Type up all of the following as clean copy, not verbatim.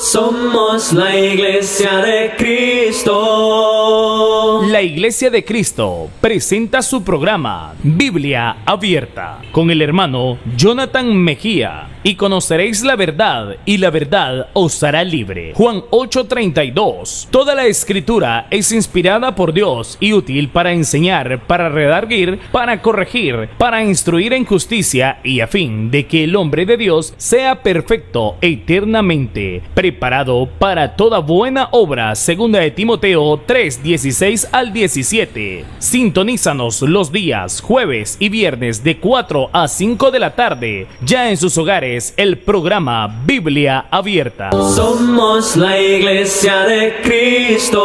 Somos la Iglesia de Cristo. La Iglesia de Cristo presenta su programa Biblia Abierta con el hermano Jonathan Mejía. Y conoceréis la verdad, y la verdad os hará libre. Juan 8:32. Toda la escritura es inspirada por Dios y útil para enseñar, para redarguir, para corregir, para instruir en justicia, y a fin de que el hombre de Dios sea perfecto eternamente, preparado para toda buena obra. Segunda de Timoteo 3:16 al 17. Sintonízanos los días jueves y viernes de 4 a 5 de la tarde, ya en sus hogares, el programa Biblia Abierta. Somos la Iglesia de Cristo.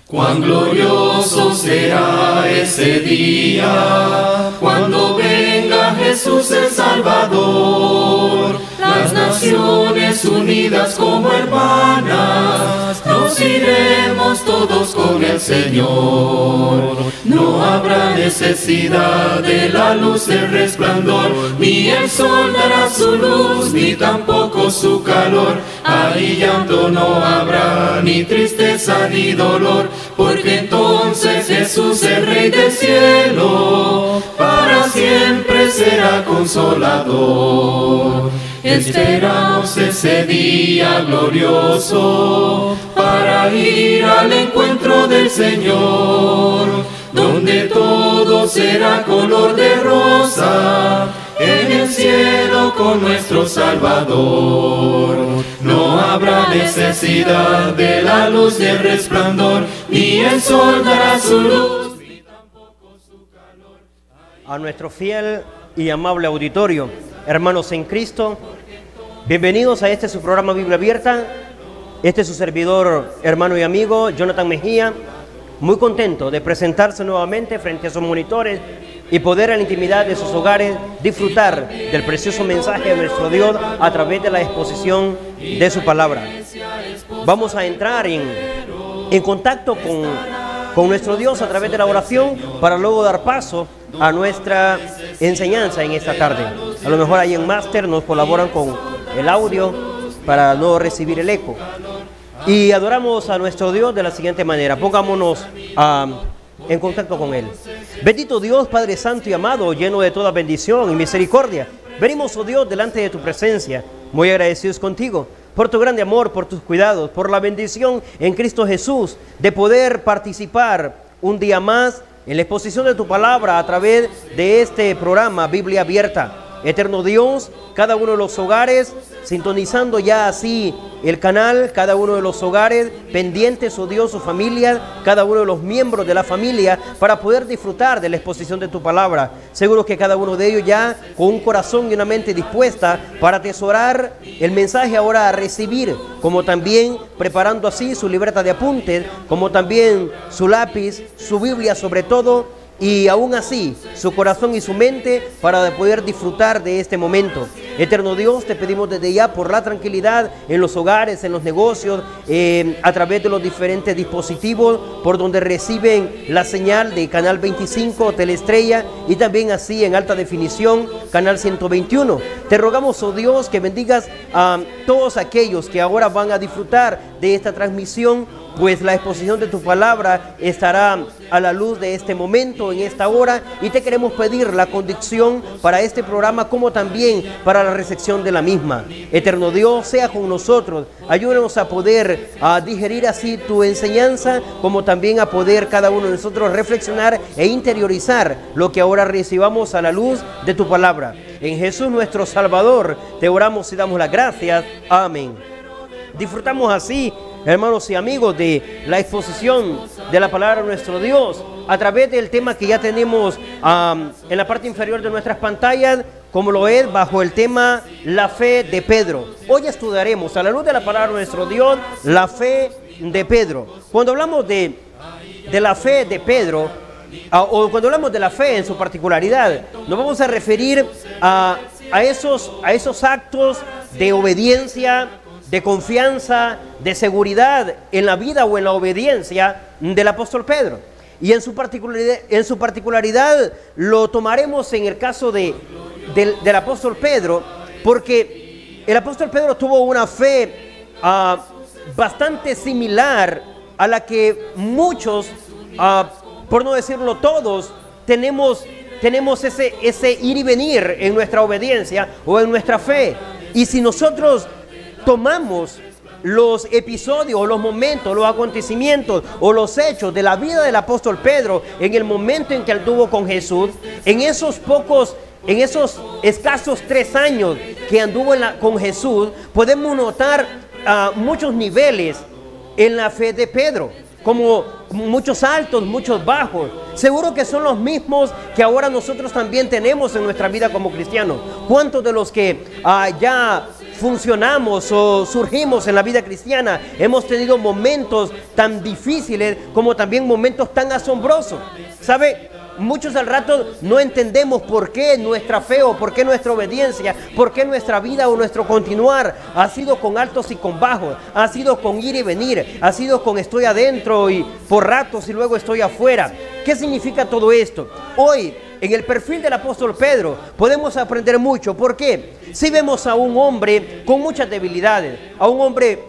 Cuán glorioso será ese día, cuando venga Jesús el Salvador. Las naciones unidas como hermanas, nos iremos todos con el Señor. No habrá necesidad de la luz del resplandor, ni el sol dará su luz, ni tampoco su calor. Ahí llanto no habrá, ni tristeza ni dolor, porque entonces Jesús, el Rey del cielo, para siempre será consolador. Esperamos ese día glorioso para ir al encuentro del Señor, donde todo será color de rosa, en el cielo con nuestro Salvador. No habrá necesidad de la luz del resplandor, ni el sol dará su luz, ni tampoco su calor. A nuestro fiel y amable auditorio, hermanos en Cristo, bienvenidos a este su programa Biblia Abierta. Este es su servidor, hermano y amigo Jonathan Mejía, muy contento de presentarse nuevamente frente a sus monitores y poder en la intimidad de sus hogares disfrutar del precioso mensaje de nuestro Dios a través de la exposición de su palabra. Vamos a entrar en contacto con nuestro Dios a través de la oración para luego dar paso a nuestra enseñanza en esta tarde. A lo mejor ahí en Máster nos colaboran con el audio para no recibir el eco. Y adoramos a nuestro Dios de la siguiente manera. Pongámonos en contacto con Él. Bendito Dios, Padre Santo y amado, lleno de toda bendición y misericordia, venimos, oh Dios, delante de tu presencia, muy agradecidos contigo por tu grande amor, por tus cuidados, por la bendición en Cristo Jesús de poder participar un día más en la exposición de tu palabra a través de este programa Biblia Abierta. Eterno Dios, cada uno de los hogares, sintonizando ya así el canal, cada uno de los hogares, pendientes, oh Dios, su familia, cada uno de los miembros de la familia, para poder disfrutar de la exposición de tu palabra. Seguro que cada uno de ellos ya con un corazón y una mente dispuesta para atesorar el mensaje ahora a recibir, como también preparando así su libreta de apuntes, como también su lápiz, su Biblia sobre todo, y aún así su corazón y su mente para poder disfrutar de este momento. Eterno Dios, te pedimos desde ya por la tranquilidad en los hogares, en los negocios, a través de los diferentes dispositivos por donde reciben la señal de Canal 25, Teleestrella, y también así en alta definición, Canal 121. Te rogamos, oh Dios, que bendigas a todos aquellos que ahora van a disfrutar de esta transmisión, pues la exposición de tu palabra estará a la luz de este momento, en esta hora, y te queremos pedir la conducción para este programa como también para la recepción de la misma. Eterno Dios, sea con nosotros, ayúdanos a poder digerir así tu enseñanza, como también a poder cada uno de nosotros reflexionar e interiorizar lo que ahora recibamos a la luz de tu palabra. En Jesús nuestro Salvador te oramos y damos las gracias. Amén. Disfrutamos así, hermanos y amigos, de la exposición de la palabra de nuestro Dios a través del tema que ya tenemos en la parte inferior de nuestras pantallas, como lo es bajo el tema la fe de Pedro. Hoy estudiaremos a la luz de la palabra de nuestro Dios la fe de Pedro. Cuando hablamos de la fe de Pedro, o cuando hablamos de la fe en su particularidad, nos vamos a referir a esos actos de obediencia, de confianza, de seguridad en la vida o en la obediencia del apóstol Pedro. Y en su particularidad lo tomaremos en el caso del apóstol Pedro, Porque el apóstol Pedro tuvo una fe bastante similar a la que muchos, por no decirlo todos, tenemos ese ir y venir en nuestra obediencia o en nuestra fe. Y si nosotros tomamos los episodios, los momentos, los acontecimientos o los hechos de la vida del apóstol Pedro en el momento en que él tuvo con Jesús, en esos escasos 3 años que anduvo con Jesús, podemos notar muchos niveles en la fe de Pedro, como muchos altos, muchos bajos. Seguro que son los mismos que ahora nosotros también tenemos en nuestra vida como cristianos. ¿Cuántos de los que ya funcionamos o surgimos en la vida cristiana hemos tenido momentos tan difíciles como también momentos tan asombrosos? ¿Sabe? Muchos al rato no entendemos por qué nuestra fe o por qué nuestra obediencia, por qué nuestra vida o nuestro continuar ha sido con altos y con bajos, ha sido con ir y venir, ha sido con estoy adentro y por ratos y luego estoy afuera. ¿Qué significa todo esto? Hoy, en el perfil del apóstol Pedro, podemos aprender mucho. ¿Por qué? Si vemos a un hombre con muchas debilidades, a un hombre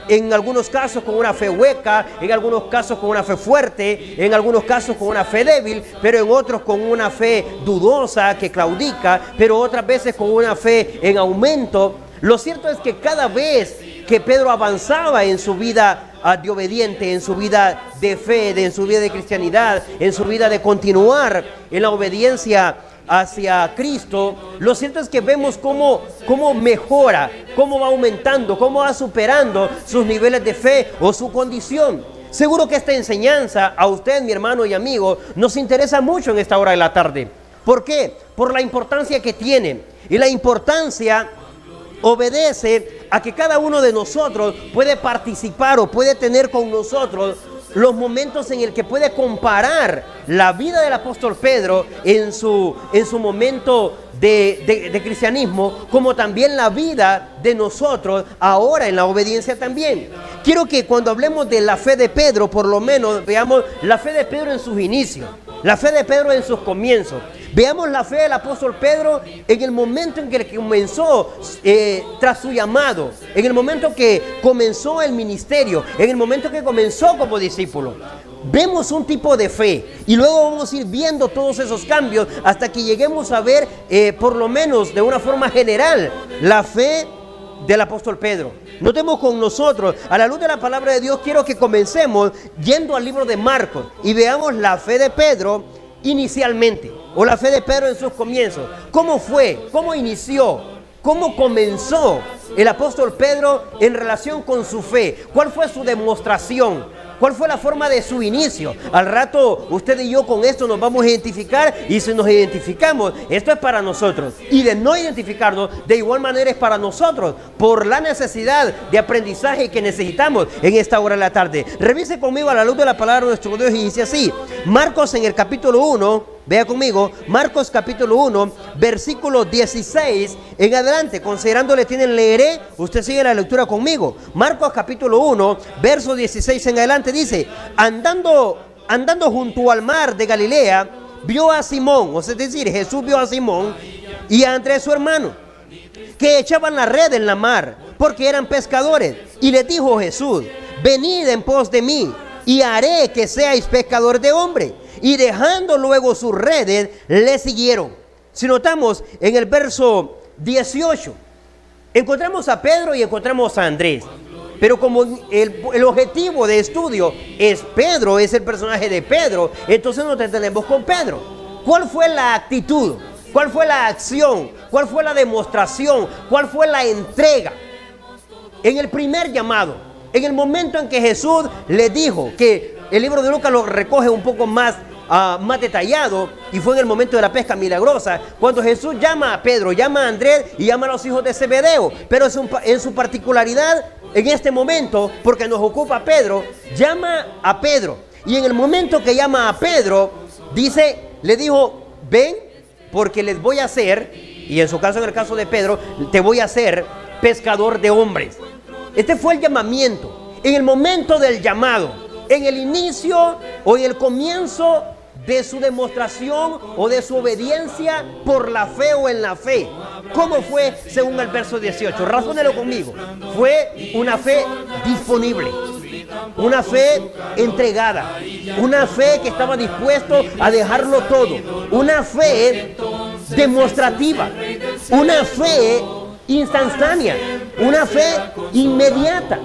en algunos casos con una fe hueca, en algunos casos con una fe fuerte, en algunos casos con una fe débil, pero en otros con una fe dudosa que claudica, pero otras veces con una fe en aumento. Lo cierto es que cada vez que Pedro avanzaba en su vida de obediente, en su vida de fe, en su vida de cristianidad, en su vida de continuar en la obediencia hacia Cristo, lo cierto es que vemos cómo mejora, cómo va aumentando, cómo va superando sus niveles de fe o su condición. Seguro que esta enseñanza a usted, mi hermano y amigo, nos interesa mucho en esta hora de la tarde. ¿Por qué? Por la importancia que tiene. Y la importancia obedece a que cada uno de nosotros puede participar o puede tener con nosotros los momentos en el que puede comparar la vida del apóstol Pedro en su momento de cristianismo, como también la vida de nosotros ahora en la obediencia también. Quiero que cuando hablemos de la fe de Pedro, por lo menos veamos la fe de Pedro en sus inicios, la fe de Pedro en sus comienzos. Veamos la fe del apóstol Pedro en el momento en que comenzó tras su llamado, en el momento que comenzó el ministerio, en el momento que comenzó como discípulo. Vemos un tipo de fe y luego vamos a ir viendo todos esos cambios hasta que lleguemos a ver, por lo menos de una forma general, la fe del apóstol Pedro. Notemos con nosotros, a la luz de la palabra de Dios, quiero que comencemos yendo al libro de Marcos y veamos la fe de Pedro inicialmente, o la fe de Pedro en sus comienzos. ¿Cómo fue? ¿Cómo inició? ¿Cómo comenzó el apóstol Pedro en relación con su fe? ¿Cuál fue su demostración? ¿Cuál fue la forma de su inicio? Al rato usted y yo con esto nos vamos a identificar, y si nos identificamos, esto es para nosotros. Y de no identificarnos, de igual manera es para nosotros, por la necesidad de aprendizaje que necesitamos en esta hora de la tarde. Revise conmigo a la luz de la palabra de nuestro Dios y dice así: Marcos en el capítulo 1, vea conmigo, Marcos capítulo 1, versículo 16 en adelante. Considerándole tienen, leeré, usted sigue la lectura conmigo. Marcos capítulo 1, verso 16 en adelante dice: andando junto al mar de Galilea, vio a Simón, o sea, es decir, Jesús vio a Simón y a Andrés su hermano, que echaban la red en la mar, porque eran pescadores. Y les dijo Jesús: venid en pos de mí, y haré que seáis pescadores de hombres. Y dejando luego sus redes, le siguieron. Si notamos en el verso 18, encontramos a Pedro y encontramos a Andrés. Pero como el objetivo de estudio es Pedro, es el personaje de Pedro, entonces nos detenemos con Pedro. ¿Cuál fue la actitud? ¿Cuál fue la acción? ¿Cuál fue la demostración? ¿Cuál fue la entrega? En el primer llamado, en el momento en que Jesús le dijo, que el libro de Lucas lo recoge un poco más detallado, y fue en el momento de la pesca milagrosa, cuando Jesús llama a Pedro, llama a Andrés y llama a los hijos de Zebedeo. Pero en su particularidad, en este momento, porque nos ocupa a Pedro, llama a Pedro. Y en el momento que llama a Pedro, le dijo: ven, porque les voy a hacer, y en su caso, en el caso de Pedro, te voy a hacer pescador de hombres. Este fue el llamamiento. En el momento del llamado, en el inicio o en el comienzo de su demostración o de su obediencia por la fe o en la fe. ¿Cómo fue según el verso 18? Razónelo conmigo. Fue una fe disponible, una fe entregada, una fe que estaba dispuesto a dejarlo todo, una fe demostrativa, una fe instantánea, una fe inmediata,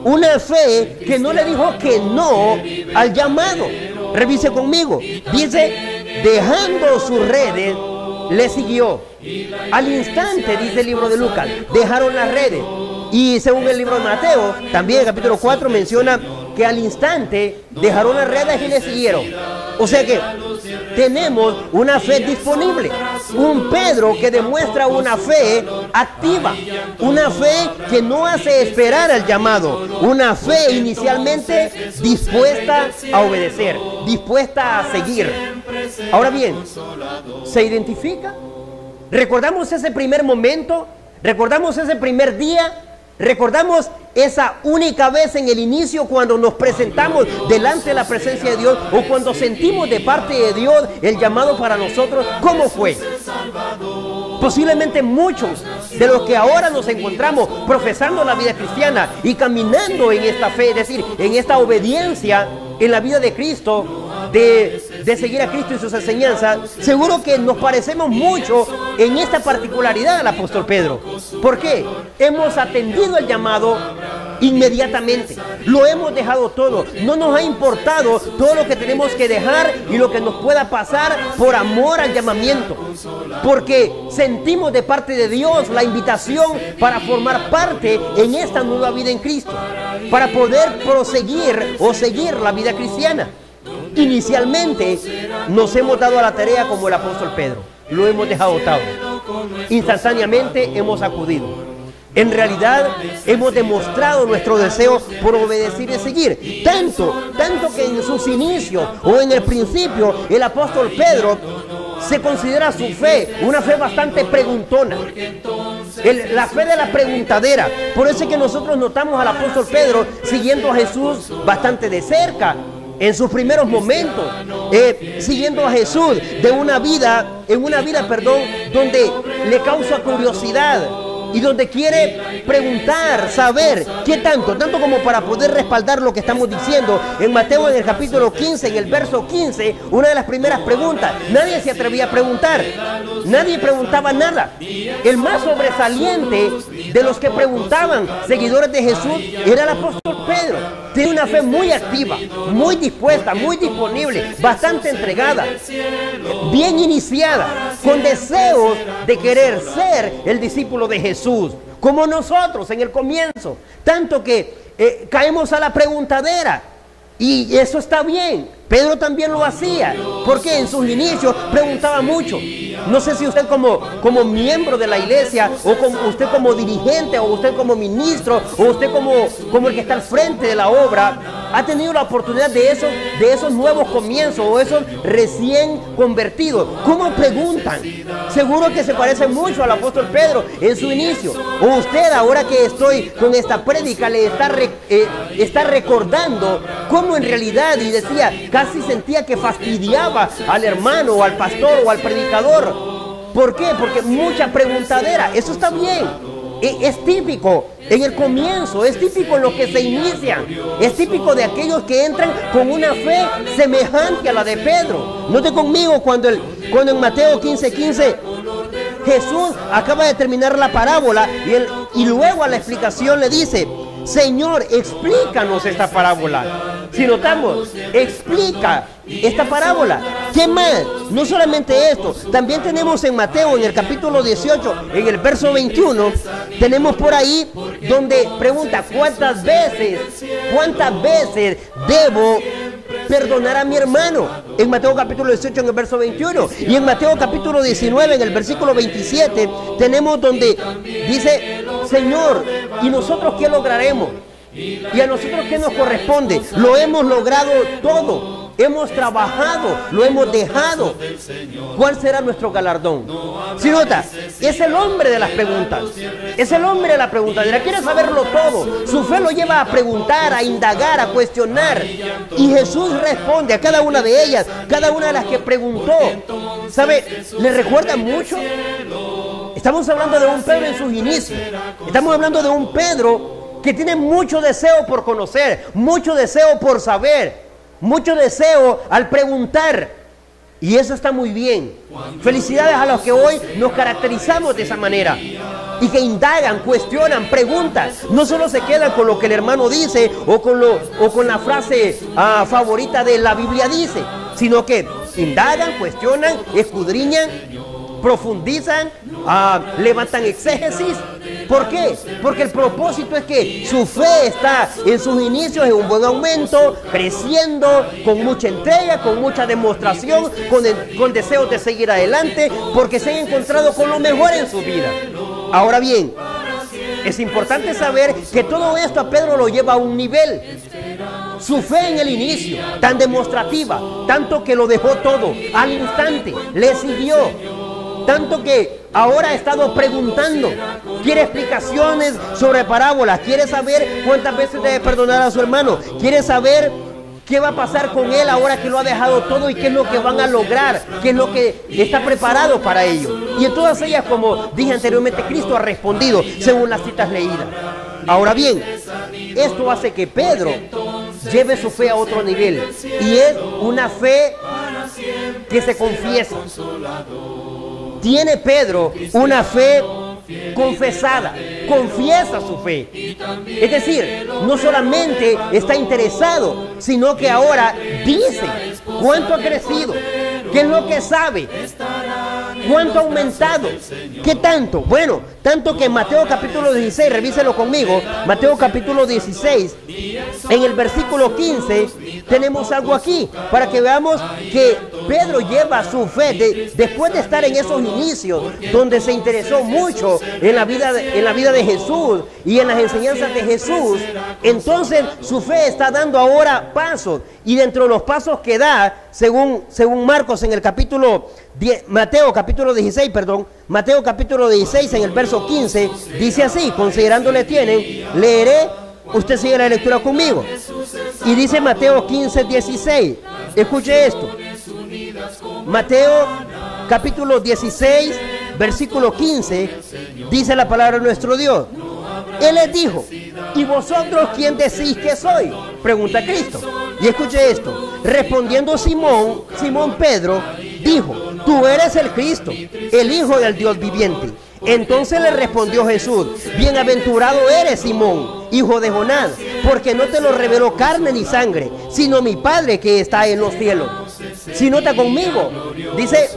una fe que no le dijo que no al llamado. Revise conmigo. Dice, dejando sus redes, le siguió. Al instante, dice el libro de Lucas, dejaron las redes. Y según el libro de Mateo, también el capítulo 4 menciona que al instante dejaron las redes y le siguieron. O sea que tenemos una fe disponible, un Pedro que demuestra una fe activa, una fe que no hace esperar al llamado, una fe inicialmente dispuesta a obedecer, dispuesta a seguir. Ahora bien, ¿se identifica? ¿Recordamos ese primer momento? ¿Recordamos ese primer día? ¿Recordamos esa única vez en el inicio cuando nos presentamos delante de la presencia de Dios o cuando sentimos de parte de Dios el llamado para nosotros? ¿Cómo fue? Posiblemente muchos de los que ahora nos encontramos profesando la vida cristiana y caminando en esta fe, es decir, en esta obediencia en la vida de Cristo, de seguir a Cristo y sus enseñanzas, seguro que nos parecemos mucho en esta particularidad al apóstol Pedro. ¿Por qué? Hemos atendido el llamado inmediatamente, lo hemos dejado todo, no nos ha importado todo lo que tenemos que dejar y lo que nos pueda pasar por amor al llamamiento, porque sentimos de parte de Dios la invitación para formar parte en esta nueva vida en Cristo, para poder proseguir o seguir la vida cristiana. Inicialmente nos hemos dado a la tarea como el apóstol Pedro, lo hemos dejado todo, instantáneamente hemos acudido. En realidad hemos demostrado nuestro deseo por obedecer y seguir. Tanto que en sus inicios o en el principio el apóstol Pedro se considera su fe una fe bastante preguntona. La fe de la preguntadera. Por eso es que nosotros notamos al apóstol Pedro siguiendo a Jesús bastante de cerca. En sus primeros momentos, siguiendo a Jesús en una vida, donde le causa curiosidad y donde quiere preguntar, saber qué tanto como para poder respaldar lo que estamos diciendo. En Mateo, en el capítulo 15, en el verso 15, una de las primeras preguntas, nadie se atrevía a preguntar, nadie preguntaba nada. El más sobresaliente de los que preguntaban, seguidores de Jesús, era el apóstol Pedro. Tiene una fe muy activa, muy dispuesta, muy disponible, bastante entregada, bien iniciada, con deseos de querer ser el discípulo de Jesús, como nosotros en el comienzo. Tanto que caemos a la preguntadera, y eso está bien. Pedro también lo hacía, porque en sus inicios preguntaba mucho. No sé si usted como miembro de la iglesia, o usted como dirigente, o usted como ministro, o usted como el que está al frente de la obra, ha tenido la oportunidad de esos nuevos comienzos, o esos recién convertidos. ¿Cómo preguntan? Seguro que se parece mucho al apóstol Pedro en su inicio. O usted, ahora que estoy con esta prédica, le está recordando cómo en realidad, y decía, casi sentía que fastidiaba al hermano o al pastor o al predicador. ¿Por qué? Porque mucha preguntadera. Eso está bien. Es típico en el comienzo, es típico en los que se inician, es típico de aquellos que entran con una fe semejante a la de Pedro. Note conmigo cuando en Mateo 15:15 Jesús acaba de terminar la parábola y luego a la explicación le dice: Señor, explícanos esta parábola. Si notamos, explica esta parábola. ¿Qué más? No solamente esto, también tenemos en Mateo, en el capítulo 18, en el verso 21, tenemos por ahí donde pregunta: ¿cuántas veces debo perdonar a mi hermano? En Mateo capítulo 18, en el verso 21. Y en Mateo capítulo 19, en el versículo 27, tenemos donde dice: Señor, ¿y nosotros qué lograremos? ¿Y a nosotros qué nos corresponde? Lo hemos logrado todo. Hemos trabajado, lo hemos dejado. ¿Cuál será nuestro galardón? Si nota, es el hombre de las preguntas. Es el hombre de la preguntadera. Quiere saberlo todo. Su fe lo lleva a preguntar, a indagar, a cuestionar. Y Jesús responde a cada una de ellas, cada una de las que preguntó. ¿Sabe? ¿Le recuerda mucho? Estamos hablando de un Pedro en sus inicios. Estamos hablando de un Pedro que tiene mucho deseo por conocer, mucho deseo por saber, mucho deseo al preguntar. Y eso está muy bien. Felicidades a los que hoy nos caracterizamos de esa manera. Y que indagan, cuestionan, preguntan. No solo se quedan con lo que el hermano dice o con la frase favorita de la Biblia dice, sino que indagan, cuestionan, escudriñan, profundizan, levantan exégesis. ¿Por qué? Porque el propósito es que su fe está en sus inicios en un buen aumento, creciendo, con mucha entrega, con mucha demostración, con deseos de seguir adelante, porque se han encontrado con lo mejor en su vida. Ahora bien, es importante saber que todo esto a Pedro lo lleva a un nivel. Su fe en el inicio, tan demostrativa, tanto que lo dejó todo, al instante, le siguió. Tanto que ahora ha estado preguntando, quiere explicaciones sobre parábolas, quiere saber cuántas veces debe perdonar a su hermano, quiere saber qué va a pasar con él ahora que lo ha dejado todo y qué es lo que van a lograr, qué es lo que está preparado para ello. Y en todas ellas, como dije anteriormente, Cristo ha respondido según las citas leídas. Ahora bien, esto hace que Pedro lleve su fe a otro nivel, y es una fe que se confiesa. Tiene Pedro una fe confesada, confiesa su fe. Es decir, no solamente está interesado, sino que ahora dice cuánto ha crecido, qué es lo que sabe, cuánto ha aumentado, qué tanto. Bueno, tanto que en Mateo capítulo 16, revíselo conmigo, Mateo capítulo 16, en el versículo 15, tenemos algo aquí, para que veamos que Pedro lleva su fe, después de estar en esos inicios, donde se interesó mucho en la vida de Jesús y en las enseñanzas de Jesús, entonces su fe está dando ahora pasos, y dentro de los pasos que da, según Marcos en el Mateo capítulo 16, en el verso 15, dice así, considerándole tienen, leeré, usted sigue la lectura conmigo, y dice Mateo 15, 16, escuche esto, Mateo capítulo 16, versículo 15, dice la palabra de nuestro Dios. Él les dijo, ¿y vosotros quién decís que soy? Pregunta Cristo. Y escuche esto, respondiendo Simón Pedro, dijo, tú eres el Cristo, el Hijo del Dios viviente. Entonces le respondió Jesús, bienaventurado eres Simón, hijo de Jonás, porque no te lo reveló carne ni sangre, sino mi Padre que está en los cielos. Si nota conmigo, dice,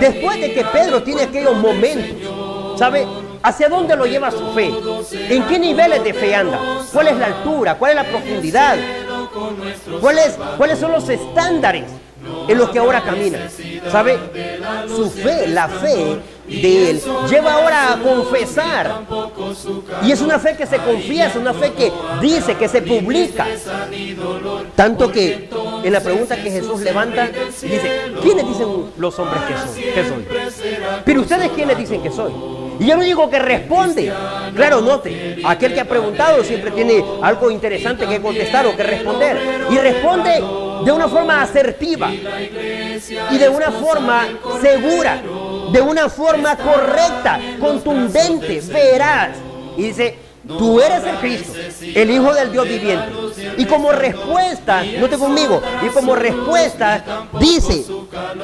después de que Pedro tiene aquellos momentos, ¿sabe? ¿Hacia dónde lo lleva su fe? ¿En qué niveles de fe anda? ¿Cuál es la altura? ¿Cuál es la profundidad? ¿Cuáles son los estándares en los que ahora camina? ¿Sabe? Su fe, la fe de él, lleva ahora a confesar. Y es una fe que se confiesa, una fe que dice, que se publica. Tanto que en la pregunta que Jesús levanta, dice, ¿quiénes dicen los hombres que soy? Pero ustedes, ¿quiénes dicen que soy? Y yo no digo que responde. Claro, note, aquel que ha preguntado siempre tiene algo interesante que contestar o que responder. Y responde de una forma asertiva y de una forma segura, de una forma correcta, contundente, veraz. Y dice, tú eres el Cristo, el Hijo del Dios viviente. Y como respuesta, note conmigo, y como respuesta dice,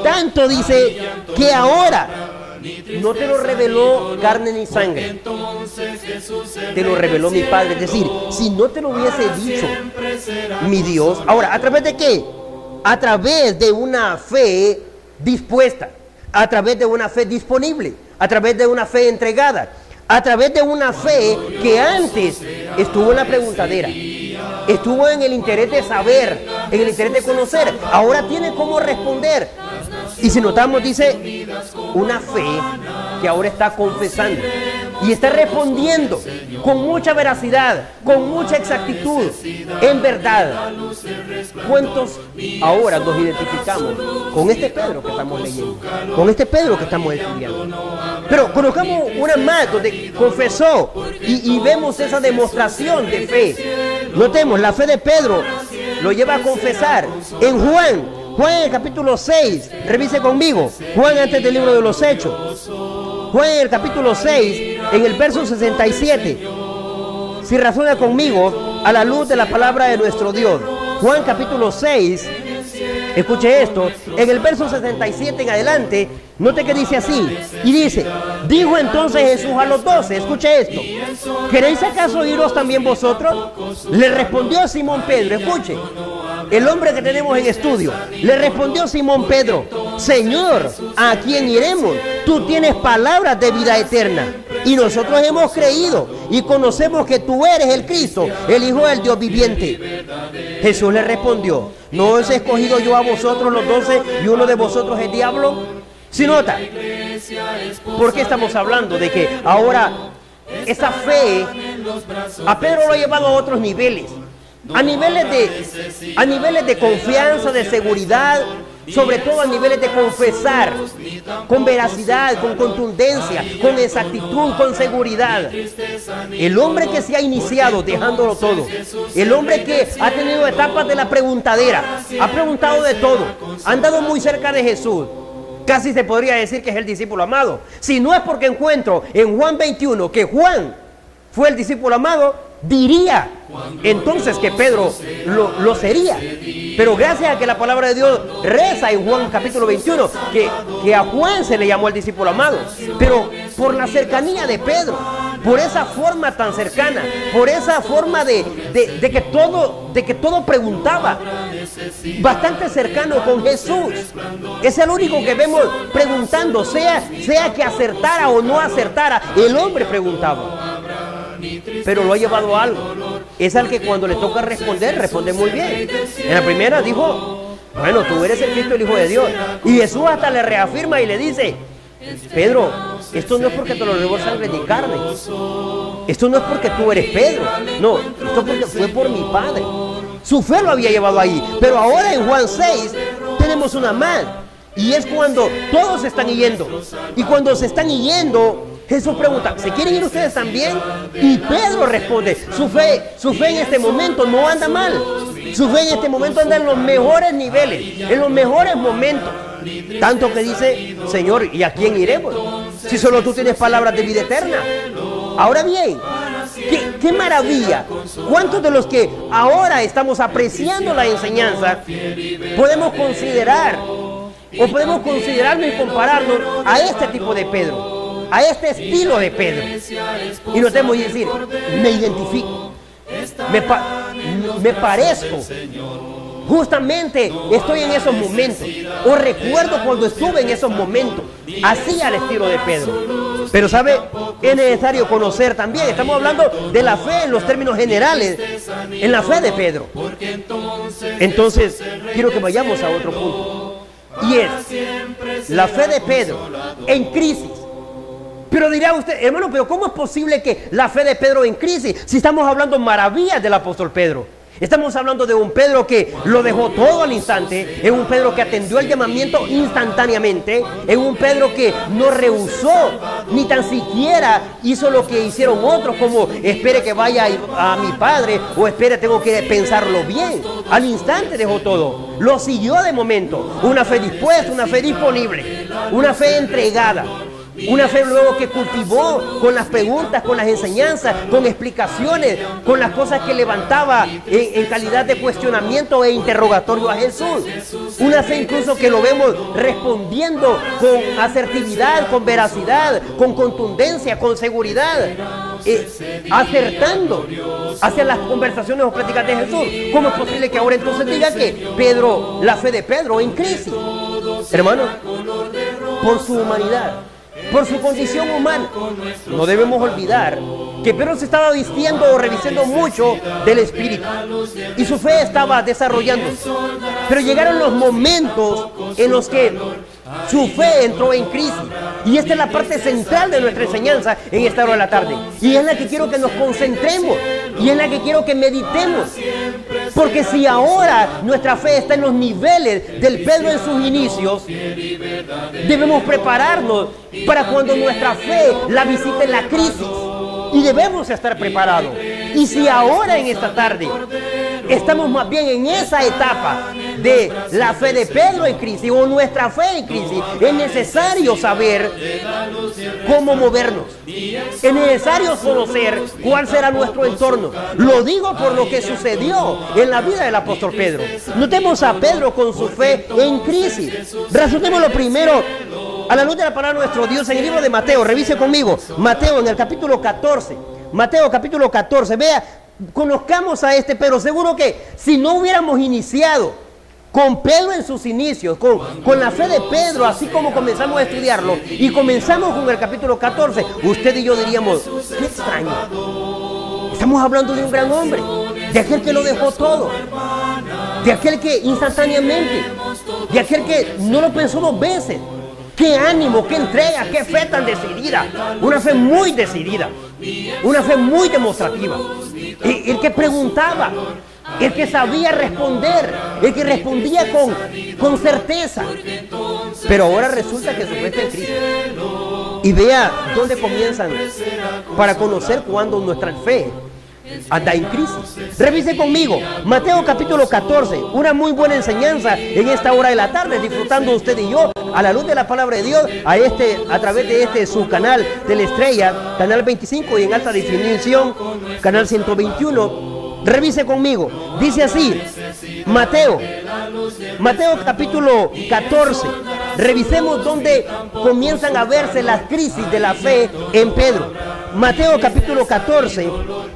tanto dice que ahora no te lo reveló carne ni sangre, te lo reveló mi Padre. Es decir, si no te lo hubiese dicho mi Dios, ahora, ¿a través de qué? A través de una fe dispuesta, a través de una fe disponible, a través de una fe entregada, a través de una fe que antes estuvo en la preguntadera, estuvo en el interés de saber, en el interés de conocer, ahora tiene cómo responder. Y si notamos, dice, una fe que ahora está confesando y está respondiendo con mucha veracidad, con mucha exactitud, en verdad. ¿Cuántos ahora nos identificamos con este Pedro que estamos leyendo, con este Pedro que estamos estudiando? Pero conozcamos una más donde confesó y vemos esa demostración de fe. Notemos, la fe de Pedro lo lleva a confesar. En Juan en el capítulo 6, revise conmigo, Juan antes del libro de los Hechos. Juan en el capítulo 6, en el verso 67. Si razona conmigo a la luz de la palabra de nuestro Dios. Juan capítulo 6, escuche esto, en el verso 67 en adelante, note que dice así, y dice, dijo entonces Jesús a los 12, escuche esto, ¿queréis acaso iros también vosotros? Le respondió Simón Pedro, escuche, el hombre que tenemos en estudio, le respondió Simón Pedro, Señor, ¿a quién iremos? Tú tienes palabras de vida eterna, y nosotros hemos creído y conocemos que tú eres el Cristo, el Hijo del Dios viviente. Jesús le respondió, ¿no os he escogido yo a vosotros los 12 y uno de vosotros es diablo? Si nota, ¿por qué estamos hablando de que ahora esa fe a Pedro lo ha llevado a otros niveles? A niveles de confianza, de seguridad, sobre todo a niveles de confesar con veracidad, con contundencia, con exactitud, con seguridad. El hombre que se ha iniciado dejándolo todo, el hombre que ha tenido etapas de la preguntadera, ha preguntado de todo, ha andado muy cerca de Jesús, casi se podría decir que es el discípulo amado. Si no es porque encuentro en Juan 21 que Juan fue el discípulo amado, diría entonces que Pedro lo sería. Pero gracias a que la palabra de Dios reza en Juan capítulo 21 que a Juan se le llamó el discípulo amado, pero por la cercanía de Pedro, por esa forma tan cercana, por esa forma de que todo preguntaba, bastante cercano con Jesús. Es el único que vemos preguntando, sea que acertara o no acertara, el hombre preguntaba. Pero lo ha llevado a algo. Es al que cuando le toca responder, responde muy bien. En la primera dijo, bueno, tú eres el Cristo, el Hijo de Dios. Y Jesús hasta le reafirma y le dice, Pedro, esto no es porque te lo reveló sangre ni carne. Esto no es porque tú eres Pedro. No, esto porque fue por mi Padre. Su fe lo había llevado ahí. Pero ahora en Juan 6 tenemos una más. Y es cuando todos se están yendo. Y cuando se están yendo, Jesús pregunta, ¿se quieren ir ustedes también? Y Pedro responde, su fe en este momento no anda mal. Su fe en este momento anda en los mejores niveles, en los mejores momentos. Tanto que dice, Señor, ¿y a quién iremos? Si solo tú tienes palabras de vida eterna. Ahora bien, qué maravilla. ¿Cuántos de los que ahora estamos apreciando la enseñanza podemos considerar o podemos considerarnos y compararnos a este tipo de Pedro? A este estilo de Pedro, y notemos y decir, me identifico, me parezco, justamente estoy en esos momentos, o recuerdo cuando estuve en esos momentos, así al estilo de Pedro. Pero sabe, es necesario conocer también, estamos hablando de la fe en los términos generales, en la fe de Pedro. Entonces, quiero que vayamos a otro punto, y es la fe de Pedro en crisis. Pero dirá usted, hermano, pero ¿cómo es posible que la fe de Pedro en crisis? Si estamos hablando maravillas del apóstol Pedro. Estamos hablando de un Pedro que lo dejó todo al instante, es un Pedro que atendió el llamamiento instantáneamente, es un Pedro que no rehusó, ni tan siquiera hizo lo que hicieron otros, como espere que vaya a mi Padre, o espere, tengo que pensarlo bien. Al instante dejó todo, lo siguió de momento, una fe dispuesta, una fe disponible, una fe entregada. Una fe luego que cultivó con las preguntas, con las enseñanzas, con explicaciones, con las cosas que levantaba en calidad de cuestionamiento e interrogatorio a Jesús. Una fe incluso que lo vemos respondiendo con asertividad, con veracidad, con contundencia, con seguridad, acertando hacia las conversaciones o pláticas de Jesús. ¿Cómo es posible que ahora entonces diga que Pedro, la fe de Pedro en crisis? Hermano, por su humanidad, por su condición humana, no debemos olvidar que Pedro se estaba vistiendo o revistiendo mucho del Espíritu y su fe estaba desarrollándose. Pero llegaron los momentos en los que su fe entró en crisis, y esta es la parte central de nuestra enseñanza en esta hora de la tarde, y es la que quiero que nos concentremos, y es la que quiero que meditemos, porque si ahora nuestra fe está en los niveles del Pedro en sus inicios, debemos prepararnos para cuando nuestra fe la visite la crisis, y debemos estar preparados. Y si ahora en esta tarde estamos más bien en esa etapa de la fe de Pedro en crisis o nuestra fe en crisis, es necesario saber cómo movernos. Es necesario conocer cuál será nuestro entorno. Lo digo por lo que sucedió en la vida del apóstol Pedro. Notemos a Pedro con su fe en crisis. Resultemos lo primero a la luz de la palabra de nuestro Dios en el libro de Mateo. Revise conmigo. Mateo en el capítulo 14. Mateo capítulo 14. Vea, conozcamos a este Pedro. Seguro que si no hubiéramos iniciado con Pedro en sus inicios, con la fe de Pedro, así como comenzamos a estudiarlo, y comenzamos con el capítulo 14, usted y yo diríamos, qué extraño. Estamos hablando de un gran hombre, de aquel que lo dejó todo, de aquel que instantáneamente, de aquel que no lo pensó dos veces. Qué ánimo, qué entrega, qué fe tan decidida. Una fe muy decidida, una fe muy demostrativa. El que preguntaba, el que sabía responder, el que respondía con certeza. Pero ahora resulta que su fe está en Cristo. Y vea dónde comienzan para conocer cuándo nuestra fe anda en crisis. Revise conmigo Mateo capítulo 14, una muy buena enseñanza en esta hora de la tarde, disfrutando usted y yo a la luz de la palabra de Dios a través de su canal Teleestrella, canal 25, y en alta definición canal 121. Revise conmigo, dice así Mateo capítulo 14. Revisemos dónde comienzan a verse las crisis de la fe en Pedro. Mateo capítulo 14,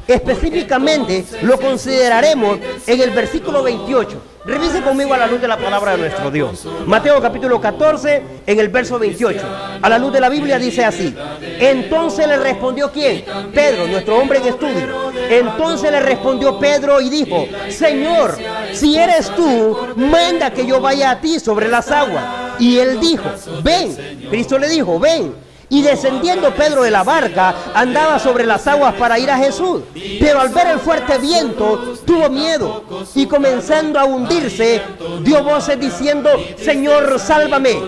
específicamente lo consideraremos en el versículo 28. Revise conmigo a la luz de la palabra de nuestro Dios. Mateo capítulo 14, en el verso 28. A la luz de la Biblia dice así: entonces le respondió ¿quién? Pedro, nuestro hombre en estudio. Entonces le respondió Pedro y dijo: Señor, si eres tú, manda que yo vaya a ti sobre las aguas. Y él dijo: ven. Cristo le dijo: ven. Y descendiendo Pedro de la barca, andaba sobre las aguas para ir a Jesús. Pero al ver el fuerte viento, tuvo miedo, y comenzando a hundirse, dio voces diciendo: Señor, sálvame.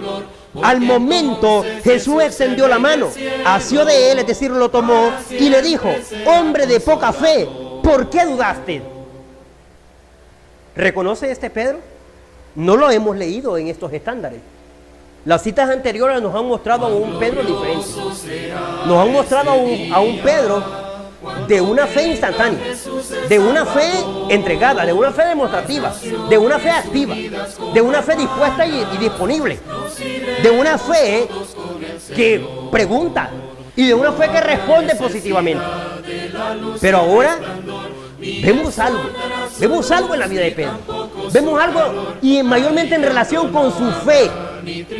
Al momento Jesús extendió la mano, asió de él, es decir, lo tomó, y le dijo: hombre de poca fe, ¿por qué dudaste? ¿Reconoce este Pedro? No lo hemos leído en estos estándares. Las citas anteriores nos han mostrado a un Pedro diferente. Nos han mostrado a un Pedro de una fe instantánea, de una fe entregada, de una fe demostrativa, de una fe activa, de una fe dispuesta y disponible, de una fe que pregunta y de una fe que responde positivamente. Pero ahora vemos algo en la vida de Pedro. Vemos algo, y mayormente en relación con su fe.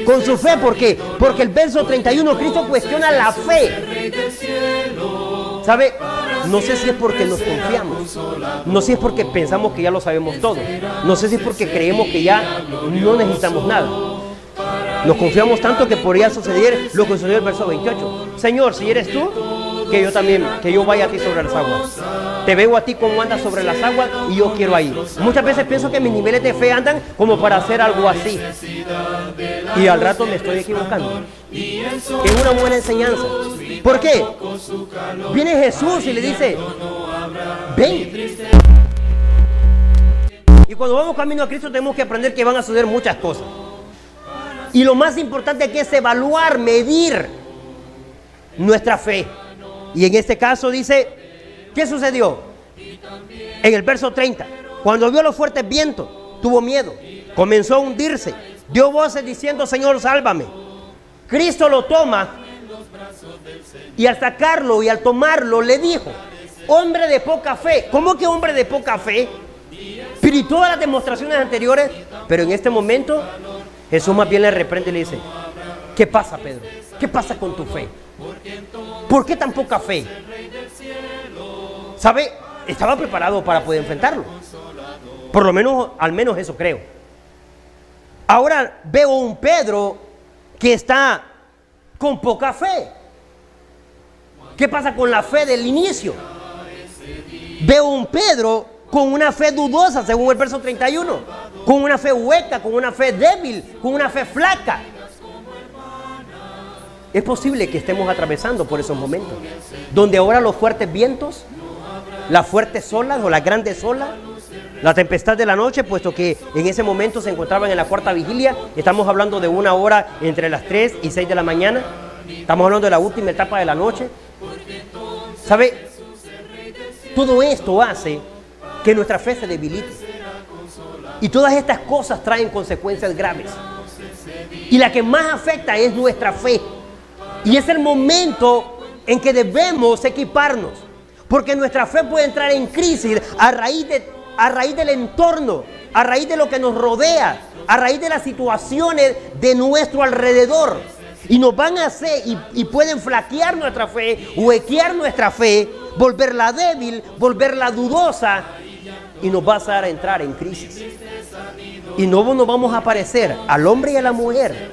Con su fe, ¿por qué? Porque el verso 31, Cristo cuestiona la fe. ¿Sabe? No sé si es porque nos confiamos. No sé si es porque pensamos que ya lo sabemos todo. No sé si es porque creemos que ya no necesitamos nada. Nos confiamos tanto que podría suceder lo que sucedió en el verso 28. Señor, si eres tú, que yo vaya a ti sobre las aguas. Te veo a ti como andas sobre las aguas y yo quiero ir. Muchas veces pienso que mis niveles de fe andan como para hacer algo así. Y al rato me estoy equivocando. Es una buena enseñanza. ¿Por qué? Viene Jesús y le dice: ven. Y cuando vamos camino a Cristo tenemos que aprender que van a suceder muchas cosas. Y lo más importante aquí es evaluar, medir nuestra fe. Y en este caso dice, ¿qué sucedió? En el verso 30, cuando vio los fuertes vientos, tuvo miedo, comenzó a hundirse, dio voces diciendo: Señor, sálvame. Cristo lo toma y al sacarlo y al tomarlo le dijo: hombre de poca fe. ¿Cómo que hombre de poca fe? Pero y todas las demostraciones anteriores, pero en este momento Jesús más bien le reprende y le dice: ¿qué pasa, Pedro? ¿Qué pasa con tu fe? ¿Por qué tan poca fe? ¿Sabe? Estaba preparado para poder enfrentarlo. Por lo menos, al menos eso creo. Ahora veo un Pedro que está con poca fe. ¿Qué pasa con la fe del inicio? Veo un Pedro con una fe dudosa, según el verso 31, con una fe hueca, con una fe débil, con una fe flaca. Es posible que estemos atravesando por esos momentos, donde ahora los fuertes vientos, las fuertes olas o las grandes olas La tempestad de la noche, puesto que en ese momento se encontraban en la cuarta vigilia. Estamos hablando de una hora entre las 3 y 6 de la mañana. Estamos hablando de la última etapa de la noche. ¿Sabe? Todo esto hace que nuestra fe se debilite. Y todas estas cosas traen consecuencias graves. Y la que más afecta es nuestra fe. Y es el momento en que debemos equiparnos. Porque nuestra fe puede entrar en crisis a raíz del entorno, a raíz de lo que nos rodea, a raíz de las situaciones de nuestro alrededor. Y nos van a hacer, y pueden flaquear nuestra fe, huequear nuestra fe, volverla débil, volverla dudosa, y nos va a hacer entrar en crisis. Y no nos vamos a parecer al hombre y a la mujer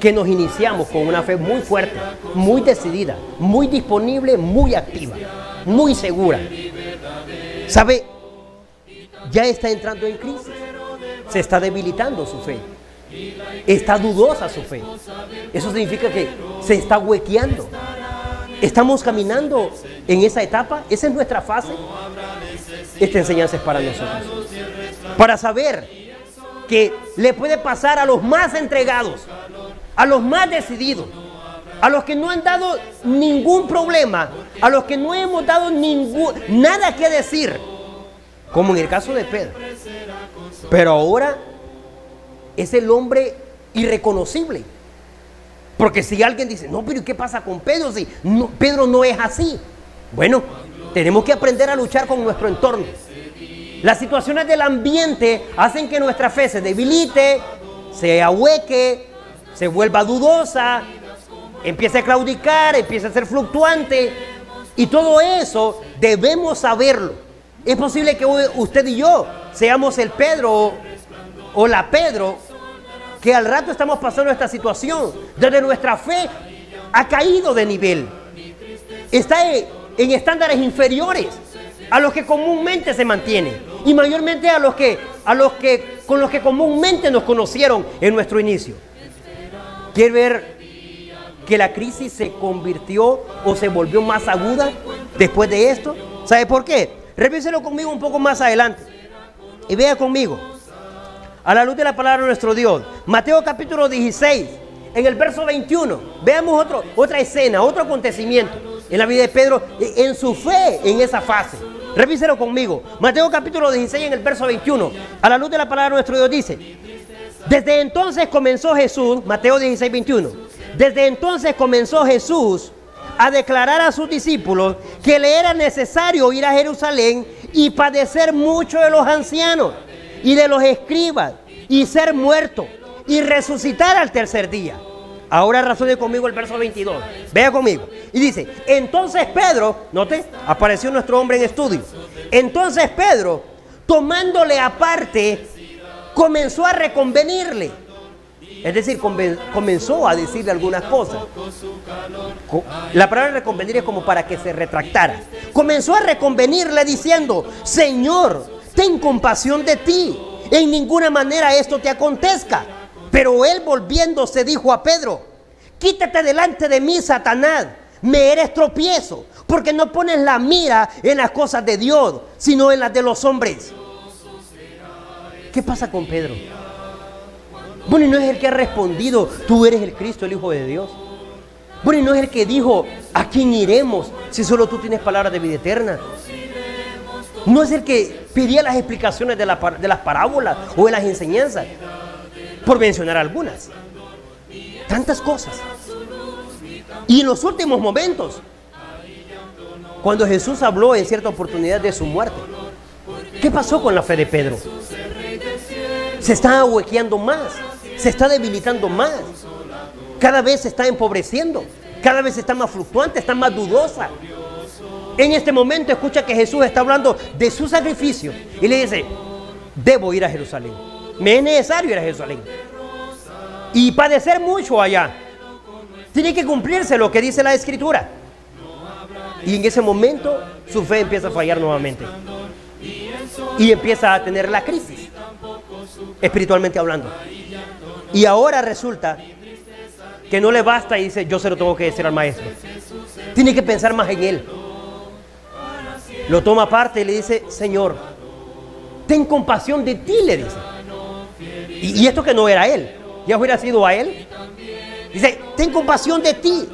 que nos iniciamos con una fe muy fuerte, muy decidida, muy disponible, muy activa, muy segura. ¿Sabe? Ya está entrando en crisis. Se está debilitando su fe. Está dudosa su fe. Eso significa que se está huequeando. Estamos caminando en esa etapa. Esa es nuestra fase. Esta enseñanza es para nosotros. Para saber que le puede pasar a los más entregados, a los más decididos, a los que no han dado ningún problema, a los que no hemos dado nada que decir, como en el caso de Pedro. Pero ahora es el hombre irreconocible. Porque si alguien dice, no, pero ¿qué pasa con Pedro? Si no, Pedro no es así. Bueno, tenemos que aprender a luchar con nuestro entorno. Las situaciones del ambiente hacen que nuestra fe se debilite, se ahueque, se vuelva dudosa, empiece a claudicar, empiece a ser fluctuante. Y todo eso debemos saberlo. Es posible que usted y yo seamos el Pedro o la Pedro que al rato estamos pasando esta situación, donde nuestra fe ha caído de nivel. Está en estándares inferiores a los que comúnmente se mantienen, y mayormente con los que comúnmente nos conocieron en nuestro inicio. ¿Quiere ver que la crisis se convirtió o se volvió más aguda después de esto? ¿Sabe por qué? Revíselo conmigo un poco más adelante y vea conmigo, a la luz de la palabra de nuestro Dios, Mateo capítulo 16, en el verso 21. Veamos otra escena, otro acontecimiento en la vida de Pedro, en su fe en esa fase. Revíselo conmigo, Mateo capítulo 16, en el verso 21. A la luz de la palabra de nuestro Dios dice: desde entonces comenzó Jesús, Mateo 16, 21. Desde entonces comenzó Jesús a declarar a sus discípulos que le era necesario ir a Jerusalén y padecer mucho de los ancianos y de los escribas, y ser muerto y resucitar al tercer día. Ahora razone conmigo el verso 22. Vea conmigo. Y dice: entonces Pedro, note, apareció nuestro hombre en estudio. Entonces Pedro, tomándole aparte, comenzó a reconvenirle. Es decir, comenzó a decirle algunas cosas. La palabra reconvenir es como para que se retractara. Comenzó a reconvenirle diciendo: Señor, ten compasión de ti. En ninguna manera esto te acontezca. Pero él, volviéndose, dijo a Pedro: quítate delante de mí, Satanás. Me eres tropiezo, porque no pones la mira en las cosas de Dios, sino en las de los hombres. ¿Qué pasa con Pedro? Bueno, y no es el que ha respondido: tú eres el Cristo, el Hijo de Dios. Bueno, y no es el que dijo: ¿a quién iremos si solo tú tienes palabras de vida eterna? No es el que pedía las explicaciones de las parábolas o de las enseñanzas, por mencionar algunas. Tantas cosas. Y en los últimos momentos, cuando Jesús habló en cierta oportunidad de su muerte, ¿qué pasó con la fe de Pedro? Se está ahuequeando más, se está debilitando más, cada vez se está empobreciendo, cada vez está más fluctuante, está más dudosa. En este momento escucha que Jesús está hablando de su sacrificio y le dice: debo ir a Jerusalén, me es necesario ir a Jerusalén y padecer mucho allá. Tiene que cumplirse lo que dice la Escritura. Y en ese momento su fe empieza a fallar nuevamente y empieza a tener la crisis, espiritualmente hablando. Y ahora resulta que no le basta y dice: yo se lo tengo que decir al maestro. Tiene que pensar más en él. Lo toma aparte y le dice: Señor, ten compasión de ti, le dice. Y esto que no era él, ya hubiera sido a él. Dice, ten compasión de ti.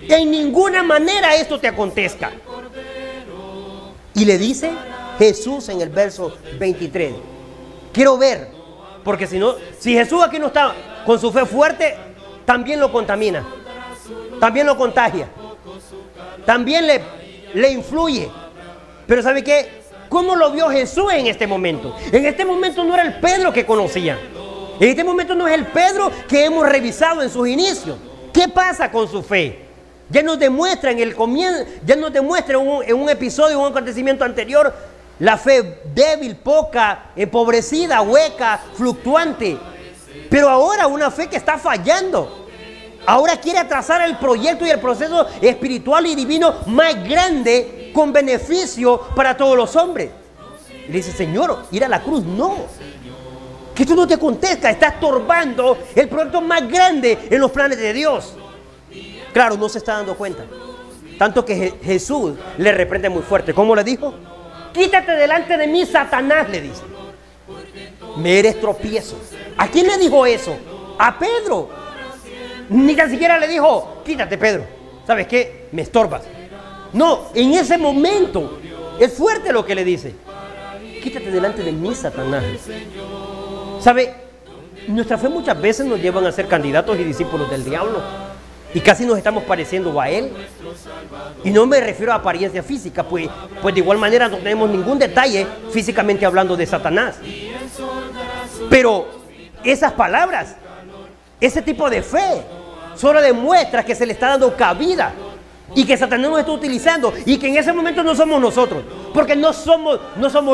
En ninguna manera esto te acontezca. Y le dice Jesús en el verso 23. Quiero ver, porque si Jesús aquí no está con su fe fuerte, también lo contamina, también lo contagia, también le influye. Pero ¿sabe qué? ¿Cómo lo vio Jesús en este momento? En este momento no era el Pedro que conocía. En este momento no es el Pedro que hemos revisado en sus inicios. ¿Qué pasa con su fe? Ya nos demuestra en el comienzo, ya nos demuestra en un episodio, un acontecimiento anterior, la fe débil, poca, empobrecida, hueca, fluctuante. Pero ahora una fe que está fallando. Ahora quiere atrasar el proyecto y el proceso espiritual y divino más grande, con beneficio para todos los hombres. Y le dice, Señor, ir a la cruz, no. Que esto no te acontezca, está estorbando el proyecto más grande en los planes de Dios. Claro, no se está dando cuenta. Tanto que Jesús le reprende muy fuerte. ¿Cómo le dijo? Quítate delante de mí, Satanás, le dice. Me eres tropiezo. ¿A quién le dijo eso? A Pedro. Ni tan siquiera le dijo, quítate, Pedro. ¿Sabes qué? Me estorbas. No, en ese momento es fuerte lo que le dice. Quítate delante de mí, Satanás. ¿Sabe? Nuestra fe muchas veces nos llevan a ser candidatos y discípulos del diablo. Y casi nos estamos pareciendo a él. Y no me refiero a apariencia física, pues de igual manera no tenemos ningún detalle físicamente hablando de Satanás. Pero esas palabras, ese tipo de fe, solo demuestra que se le está dando cabida y que Satanás nos está utilizando y que en ese momento no somos nosotros, porque no somos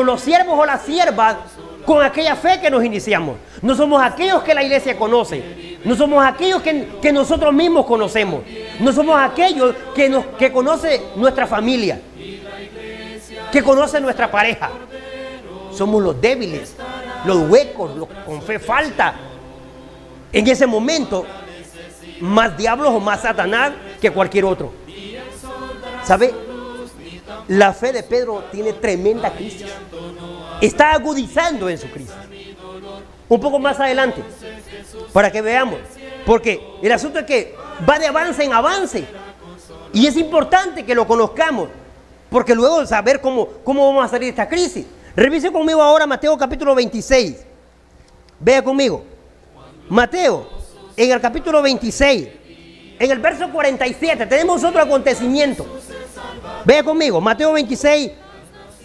los siervos o las siervas con aquella fe que nos iniciamos. No somos aquellos que la iglesia conoce, no somos aquellos que nosotros mismos conocemos, no somos aquellos que conoce nuestra familia, que conoce nuestra pareja. Somos los débiles, los huecos, los con fe falta. En ese momento, más diablos o más Satanás que cualquier otro. ¿Sabe? La fe de Pedro tiene tremenda crisis. Está agudizando en su crisis. Un poco más adelante, para que veamos. Porque el asunto es que va de avance en avance. Y es importante que lo conozcamos, porque luego saber cómo vamos a salir de esta crisis. Revise conmigo ahora Mateo capítulo 26. Vea conmigo. Mateo, en el capítulo 26, en el verso 47, tenemos otro acontecimiento. Vea conmigo, Mateo 26,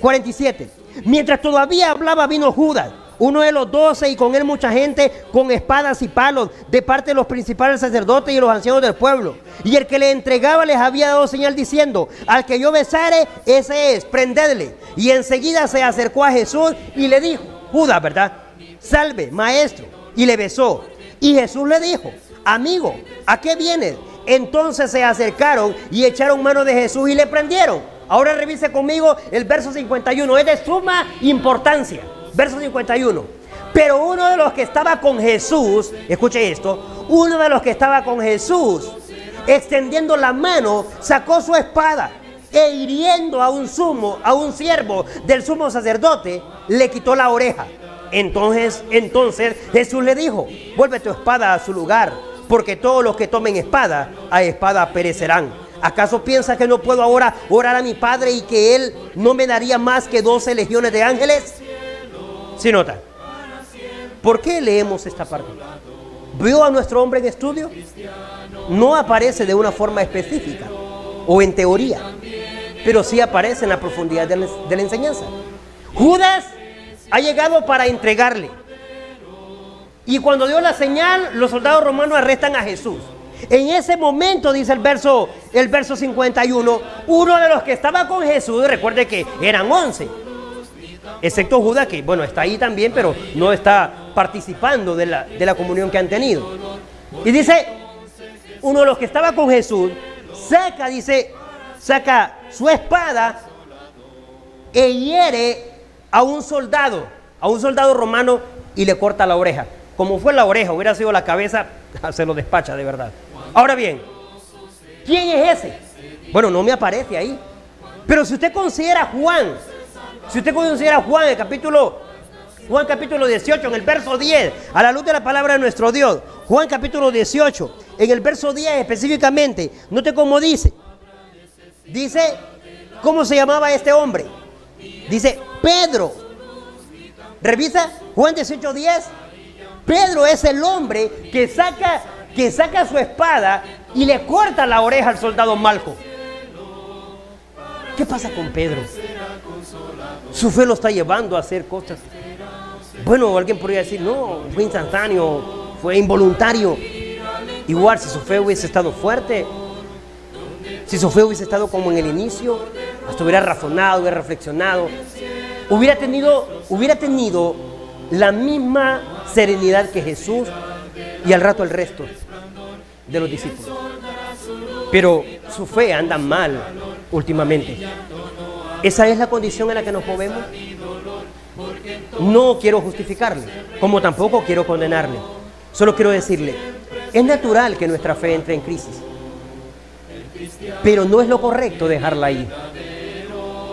47. Mientras todavía hablaba, vino Judas, uno de los 12, y con él mucha gente con espadas y palos, de parte de los principales sacerdotes y los ancianos del pueblo. Y el que le entregaba les había dado señal diciendo, al que yo besare, ese es, prendedle. Y enseguida se acercó a Jesús y le dijo, Judas, ¿verdad? Salve, maestro. Y le besó. Y Jesús le dijo, amigo, ¿a qué vienes? Entonces se acercaron y echaron mano de Jesús y le prendieron. Ahora revise conmigo el verso 51, es de suma importancia. Verso 51. Pero uno de los que estaba con Jesús, escuche esto, uno de los que estaba con Jesús, extendiendo la mano, sacó su espada e hiriendo a un siervo del sumo sacerdote, le quitó la oreja. Entonces Jesús le dijo, vuelve tu espada a su lugar, porque todos los que tomen espada, a espada perecerán. ¿Acaso piensa que no puedo ahora orar a mi Padre y que Él no me daría más que 12 legiones de ángeles? ¿Sí nota? ¿Por qué leemos esta parte? ¿Vio a nuestro hombre en estudio? No aparece de una forma específica o en teoría, pero sí aparece en la profundidad de la enseñanza. Judas ha llegado para entregarle. Y cuando dio la señal, los soldados romanos arrestan a Jesús. En ese momento, dice el verso 51, uno de los que estaba con Jesús, recuerde que eran 11, excepto Judas, que bueno, está ahí también, pero no está participando de la comunión que han tenido. Y dice, uno de los que estaba con Jesús, saca su espada e hiere a un soldado romano y le corta la oreja. Como fue la oreja, hubiera sido la cabeza, se lo despacha de verdad. Ahora bien, ¿quién es ese? Bueno, no me aparece ahí. Pero si usted considera a Juan Si usted considera Juan capítulo 18, en el verso 10, a la luz de la palabra de nuestro Dios, Juan capítulo 18, en el verso 10 específicamente, note cómo dice, ¿cómo se llamaba este hombre? Dice, Pedro. Revisa Juan 18, 10. Pedro es el hombre que saca su espada y le corta la oreja al soldado Malco. ¿Qué pasa con Pedro? Su fe lo está llevando a hacer cosas. Bueno, alguien podría decir, no, fue instantáneo, fue involuntario. Igual, si su fe hubiese estado fuerte, si su fe hubiese estado como en el inicio, hasta hubiera razonado, hubiera reflexionado, hubiera tenido la misma serenidad que Jesús y al rato el resto de los discípulos. Pero su fe anda mal últimamente. Esa es la condición en la que nos movemos. No quiero justificarle, como tampoco quiero condenarle. Solo quiero decirle, es natural que nuestra fe entre en crisis, pero no es lo correcto dejarla ahí.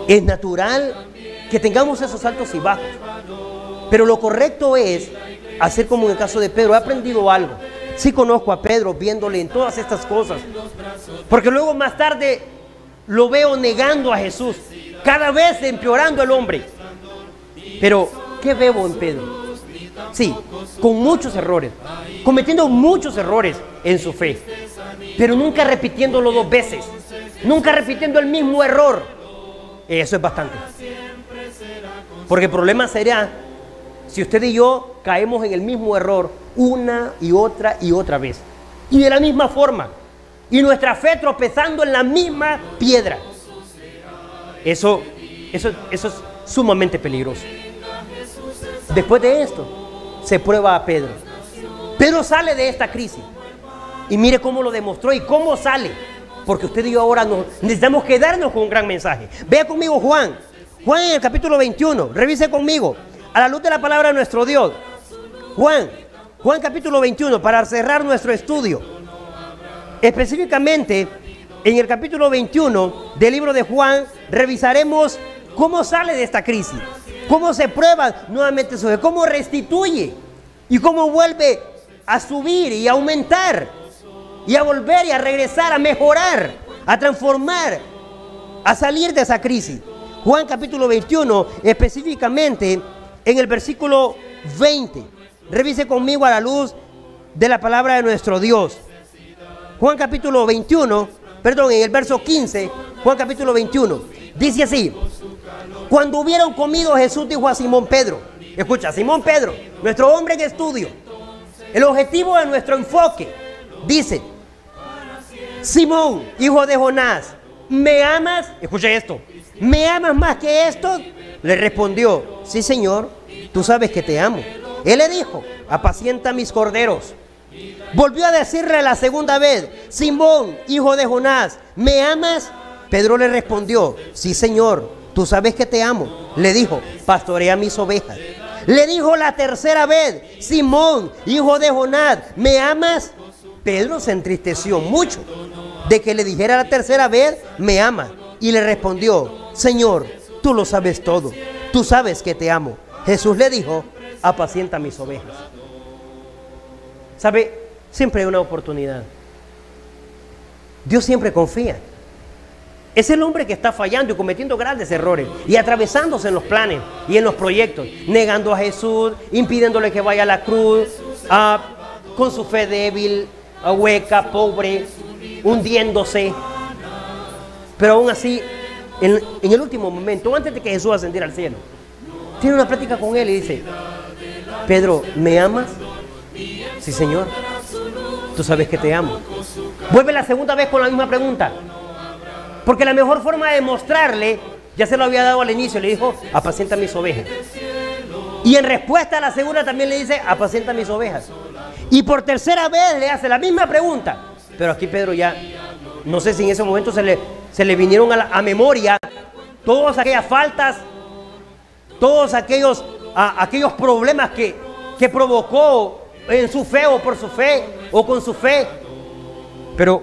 Es natural que tengamos esos altos y bajos, pero lo correcto es hacer como en el caso de Pedro. He aprendido algo. Sí conozco a Pedro viéndole en todas estas cosas, porque luego más tarde lo veo negando a Jesús, cada vez empeorando el hombre. Pero ¿qué veo en Pedro? Sí, con muchos errores, cometiendo muchos errores en su fe, pero nunca repitiéndolo dos veces, nunca repitiendo el mismo error. Eso es bastante. Porque el problema será si usted y yo caemos en el mismo error una y otra vez, y de la misma forma, y nuestra fe tropezando en la misma piedra. Eso es sumamente peligroso. Después de esto, se prueba a Pedro. Pedro sale de esta crisis. Y mire cómo lo demostró y cómo sale. Porque usted y yo ahora necesitamos quedarnos con un gran mensaje. Vea conmigo Juan en el capítulo 21. Revise conmigo, a la luz de la palabra de nuestro Dios. Juan capítulo 21, para cerrar nuestro estudio. Específicamente, en el capítulo 21 del libro de Juan, revisaremos cómo sale de esta crisis, cómo se prueba nuevamente su fe, cómo restituye y cómo vuelve a subir y a aumentar y a volver y a regresar, a mejorar, a transformar, a salir de esa crisis. Juan capítulo 21, específicamente en el versículo 20. Revise conmigo a la luz de la palabra de nuestro Dios. Juan capítulo 21, perdón, en el verso 15, Juan capítulo 21, dice así: cuando hubieron comido, Jesús dijo a Simón Pedro, escucha, Simón Pedro, nuestro hombre en estudio, el objetivo de nuestro enfoque, dice: Simón, hijo de Jonás, ¿me amas? Escucha esto, ¿me amas más que esto? Le respondió: sí, Señor, tú sabes que te amo. Él le dijo: apacienta mis corderos. Volvió a decirle la segunda vez: Simón, hijo de Jonás, ¿me amas? Pedro le respondió: sí, Señor, tú sabes que te amo. Le dijo: pastorea mis ovejas. Le dijo la tercera vez: Simón, hijo de Jonás, ¿me amas? Pedro se entristeció mucho de que le dijera la tercera vez: me ama. Y le respondió: Señor, tú lo sabes todo, tú sabes que te amo. Jesús le dijo: apacienta mis ovejas. ¿Sabe? Siempre hay una oportunidad. Dios siempre confía. Es el hombre que está fallando y cometiendo grandes errores y atravesándose en los planes y en los proyectos, negando a Jesús, impidiéndole que vaya a la cruz, con su fe débil, hueca, pobre, hundiéndose. Pero aún así, en el último momento, antes de que Jesús ascendiera al cielo, tiene una plática con él y dice: Pedro, ¿me amas? Sí, Señor, tú sabes que te amo. Vuelve la segunda vez con la misma pregunta, porque la mejor forma de mostrarle, ya se lo había dado al inicio, le dijo: apacienta mis ovejas. Y en respuesta a la segunda también le dice: apacienta mis ovejas. Y por tercera vez le hace la misma pregunta. Pero aquí Pedro ya, no sé si en ese momento se le vinieron a memoria todas aquellas faltas, todos aquellos problemas que provocó en su fe o por su fe o con su fe. Pero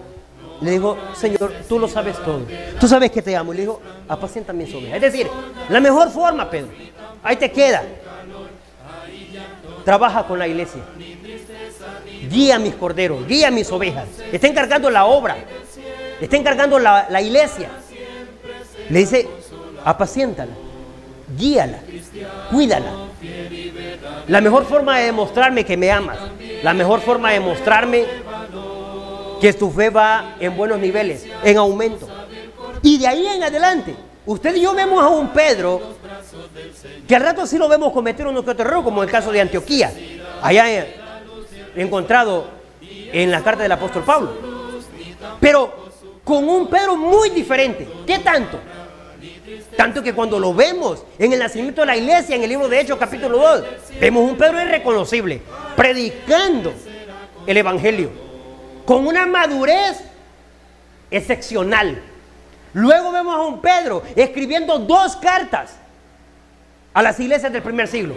Le dijo, Señor, tú lo sabes todo. Tú sabes que te amo. Y le dijo, apacienta mis ovejas. Es decir, la mejor forma, Pedro, ahí te queda. Trabaja con la iglesia. Guía a mis corderos, guía a mis ovejas. Está encargando la obra. Está encargando la iglesia. Le dice, apaciéntala, guíala, cuídala. La mejor forma de demostrarme que me amas, la mejor forma de demostrarme que tu fe va en buenos niveles, en aumento. Y de ahí en adelante, usted y yo vemos a un Pedro que al rato sí lo vemos cometer uno que otro error, como el caso de Antioquía, allá encontrado en la carta del apóstol Pablo. Pero con un Pedro muy diferente. ¿Qué tanto? Tanto que cuando lo vemos en el nacimiento de la iglesia, en el libro de Hechos capítulo 2, vemos un Pedro irreconocible, predicando el evangelio, con una madurez excepcional. Luego vemos a un Pedro escribiendo 2 cartas a las iglesias del primer siglo,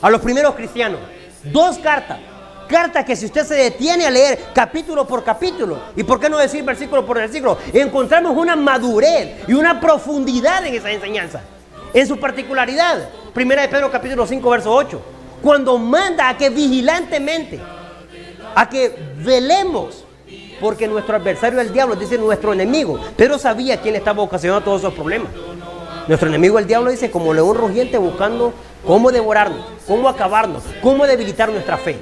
a los primeros cristianos. 2 cartas. Cartas que si usted se detiene a leer capítulo por capítulo, y por qué no decir versículo por versículo, encontramos una madurez y una profundidad en esa enseñanza. En su particularidad, primera de Pedro capítulo 5 verso 8, cuando manda a que vigilantemente, a que velemos, porque nuestro adversario el diablo, dice nuestro enemigo. Pedro sabía quién estaba ocasionando todos esos problemas. Nuestro enemigo el diablo dice como león rugiente buscando cómo devorarnos, cómo acabarnos, cómo debilitar nuestra fe.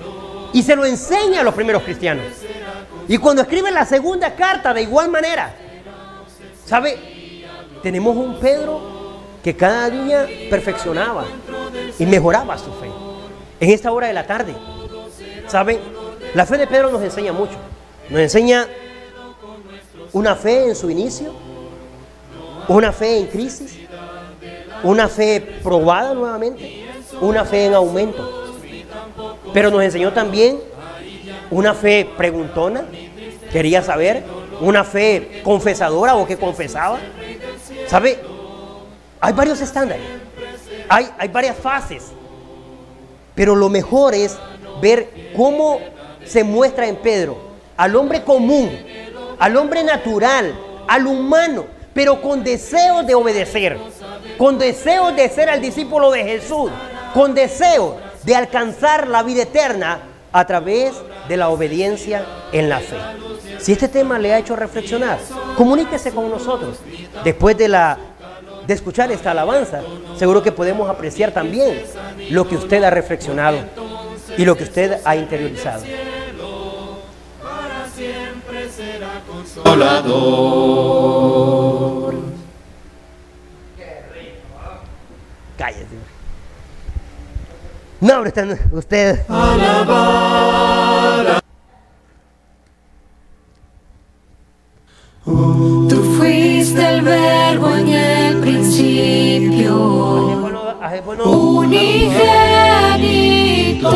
Y se lo enseña a los primeros cristianos. Y cuando escribe la segunda carta de igual manera, ¿sabe? Tenemos un Pedro que cada día perfeccionaba y mejoraba su fe. En esta hora de la tarde, ¿sabe? La fe de Pedro nos enseña mucho. Nos enseña una fe en su inicio, una fe en crisis, una fe probada nuevamente, una fe en aumento. Pero nos enseñó también una fe preguntona, quería saber, una fe confesadora o que confesaba. ¿Sabe? Hay varios estándares, hay varias fases, pero lo mejor es ver cómo se muestra en Pedro al hombre común, al hombre natural, al humano, pero con deseo de obedecer, con deseo de ser el discípulo de Jesús, con deseo de alcanzar la vida eterna a través de la obediencia en la fe. Si este tema le ha hecho reflexionar, comuníquese con nosotros. Después de escuchar esta alabanza, seguro que podemos apreciar también lo que usted ha reflexionado y lo que usted ha interiorizado. Consolador. Cállese. No, hombre, están ustedes. Alabar. Tú fuiste el verbo en el principio, unigénito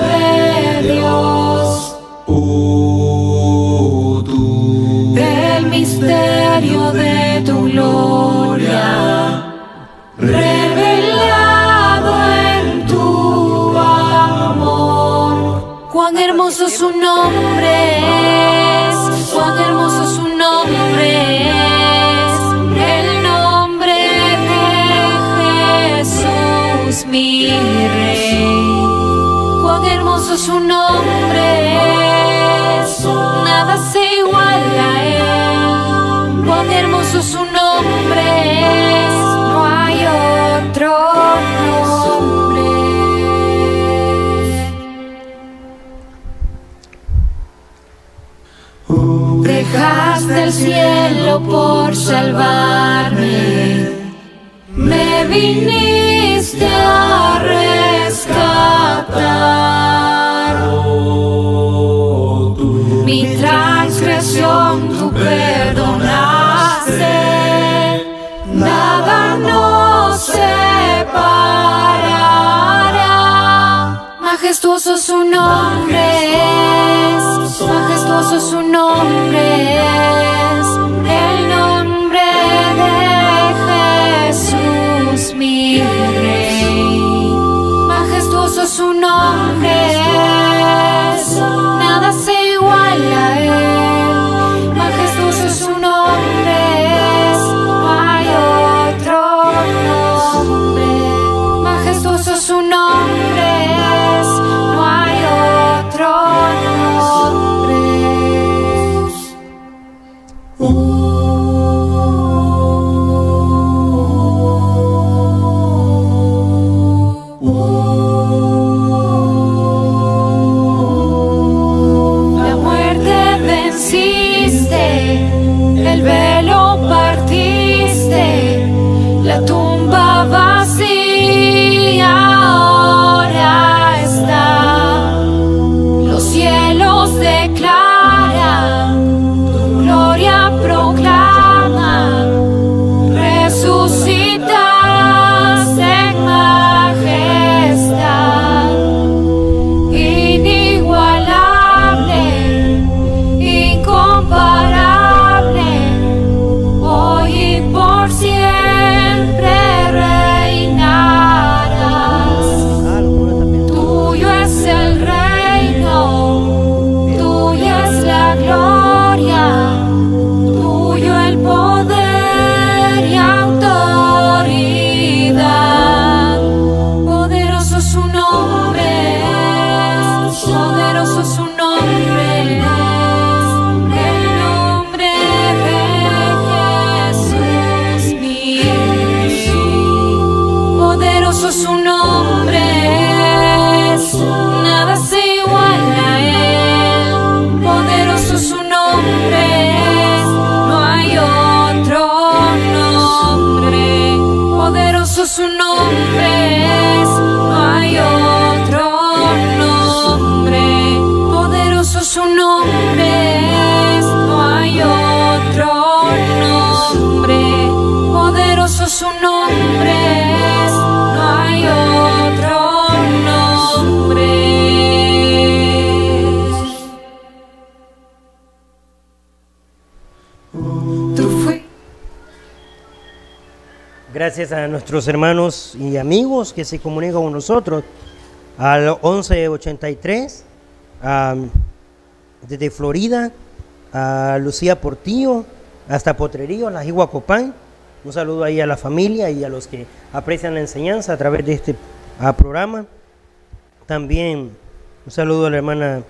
de Dios. Tú. El misterio de tu gloria, revelado en tu amor. Cuán hermoso su nombre es, cuán hermoso su nombre es, el nombre de Jesús mi Rey. Cuán hermoso su nombre es, nada se iguala a él. Cuán hermoso su nombre es, no hay otro nombre. Dejaste el cielo por salvarme, me viniste a rescatar. Mi transgresión tú perdonaste, nada nos separará. Majestuoso su nombre es, majestuoso su nombre es, el nombre de Jesús mi Rey. Majestuoso su nombre es, nada se iguala a él. Majestuoso el velo partiste, la tumba vacía ahora está. Los cielos declaran, tu gloria proclaman, resucitas en majestad. Inigualable, incomparable, hoy y por siempre reinarás. Tuyo es el reino, tuya es la gloria, tuyo el poder y autoridad. Poderoso su nombre, poderoso su nombre, el nombre de Jesús mío. Poderoso su nombre, nada se iguala a él. Poderoso su nombre, no hay otro nombre. Poderoso su nombre, no hay otro nombre. Poderoso su nombre, no hay otro nombre. Poderoso su nombre, no hay otro nombre. Tú fuiste. Gracias a nuestros hermanos y amigos que se comunican con nosotros al 1183, desde Florida, a Lucía Portillo, hasta Potrerillo, la Jigua Copán. Un saludo ahí a la familia y a los que aprecian la enseñanza a través de este programa. También un saludo a la hermana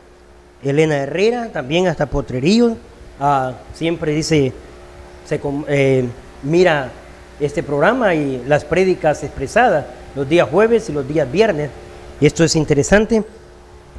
Elena Herrera, también hasta Potrerillo. Siempre dice, mira este programa y las prédicas expresadas los días jueves y los días viernes. Y esto es interesante,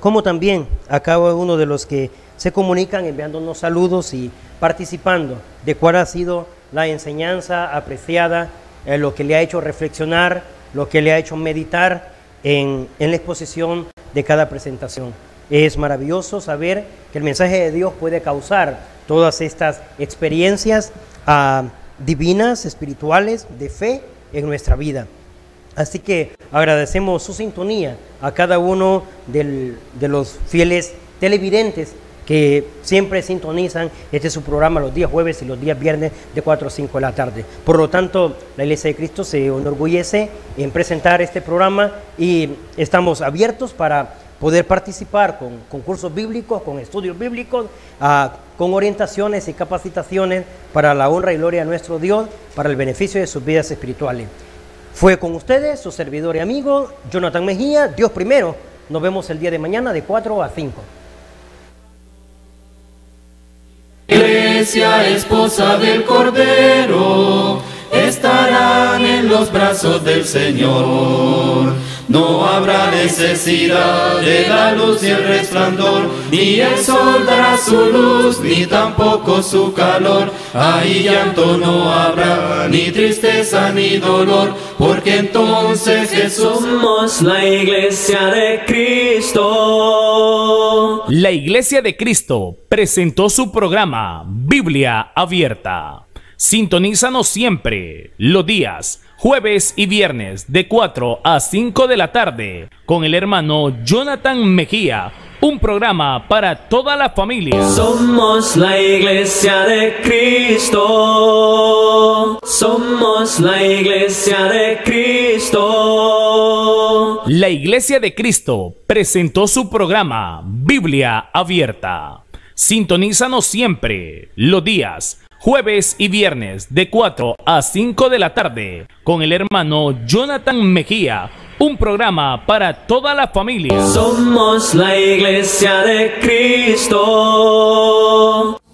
como también a cada uno de los que se comunican enviándonos saludos y participando de cuál ha sido la enseñanza apreciada, lo que le ha hecho reflexionar, lo que le ha hecho meditar en la exposición de cada presentación. Es maravilloso saber que el mensaje de Dios puede causar todas estas experiencias divinas, espirituales, de fe en nuestra vida. Así que agradecemos su sintonía a cada uno de los fieles televidentes que siempre sintonizan su programa los días jueves y los días viernes de 4 a 5 de la tarde. Por lo tanto, la Iglesia de Cristo se enorgullece en presentar este programa y estamos abiertos para poder participar con concursos bíblicos, con estudios bíblicos, con orientaciones y capacitaciones para la honra y gloria de nuestro Dios, para el beneficio de sus vidas espirituales. Fue con ustedes su servidor y amigo Jonathan Mejía. Dios primero. Nos vemos el día de mañana de 4 a 5. Iglesia, esposa del Cordero, estarán en los brazos del Señor. No habrá necesidad de la luz y el resplandor, ni el sol dará su luz, ni tampoco su calor. Ahí llanto no habrá, ni tristeza ni dolor, porque entonces Jesús... Somos la Iglesia de Cristo. La Iglesia de Cristo presentó su programa Biblia Abierta. Sintonízanos siempre los días jueves y viernes de 4 a 5 de la tarde con el hermano Jonathan Mejía, un programa para toda la familia. Somos la Iglesia de Cristo. Somos la Iglesia de Cristo. La Iglesia de Cristo presentó su programa Biblia Abierta. Sintonízanos siempre los días jueves y viernes de 4 a 5 de la tarde con el hermano Jonathan Mejía, un programa para toda la familia. Somos la Iglesia de Cristo.